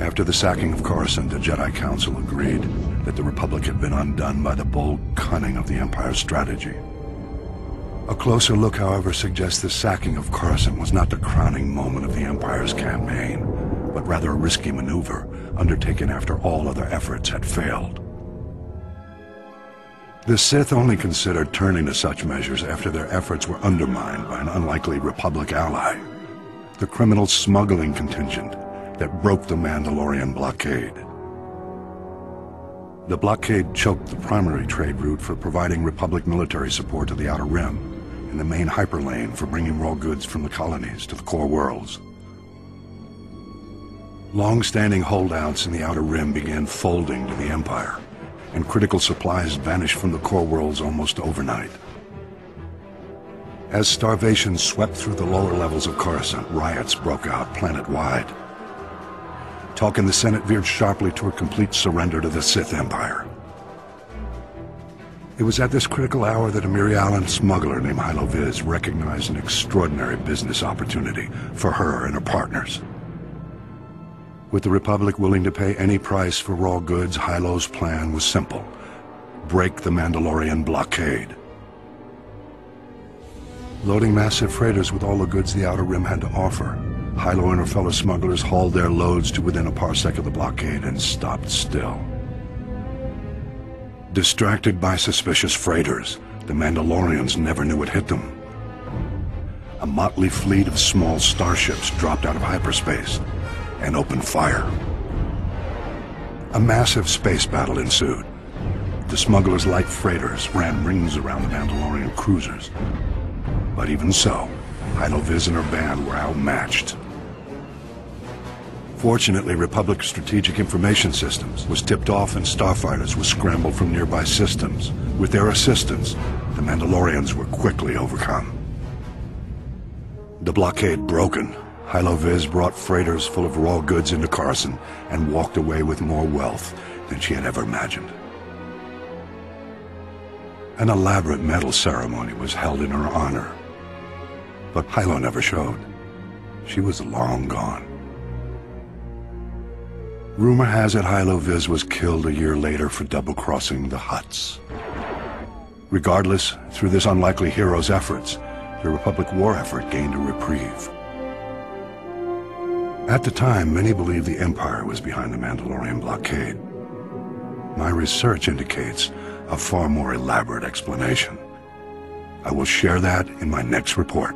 After the sacking of Coruscant, the Jedi Council agreed that the Republic had been undone by the bold cunning of the Empire's strategy. A closer look, however, suggests the sacking of Coruscant was not the crowning moment of the Empire's campaign, but rather a risky maneuver undertaken after all other efforts had failed. The Sith only considered turning to such measures after their efforts were undermined by an unlikely Republic ally, the criminal smuggling contingent that broke the Mandalorian blockade. The blockade choked the primary trade route for providing Republic military support to the Outer Rim, and the main hyperlane for bringing raw goods from the colonies to the core worlds. Long-standing holdouts in the Outer Rim began folding to the Empire, and critical supplies vanished from the core worlds almost overnight. As starvation swept through the lower levels of Coruscant, riots broke out planet-wide. Talk in the Senate veered sharply toward complete surrender to the Sith Empire. It was at this critical hour that a Mirialan smuggler named Hylo Viz recognized an extraordinary business opportunity for her and her partners. With the Republic willing to pay any price for raw goods, Hylo's plan was simple: break the Mandalorian blockade. Loading massive freighters with all the goods the Outer Rim had to offer, Hylo and her fellow smugglers hauled their loads to within a parsec of the blockade and stopped still. Distracted by suspicious freighters, the Mandalorians never knew what hit them. A motley fleet of small starships dropped out of hyperspace and opened fire. A massive space battle ensued. The smugglers' light freighters ran rings around the Mandalorian cruisers. But even so, Hylo Viz and her band were outmatched. Fortunately, Republic Strategic Information Systems was tipped off and starfighters were scrambled from nearby systems. With their assistance, the Mandalorians were quickly overcome. The blockade broken, Hylo Viz brought freighters full of raw goods into Coruscant and walked away with more wealth than she had ever imagined. An elaborate medal ceremony was held in her honor, but Hylo never showed. She was long gone. Rumor has it Hylo Viz was killed a year later for double-crossing the Hutts. Regardless, through this unlikely hero's efforts, the Republic war effort gained a reprieve. At the time, many believed the Empire was behind the Mandalorian blockade. My research indicates a far more elaborate explanation. I will share that in my next report.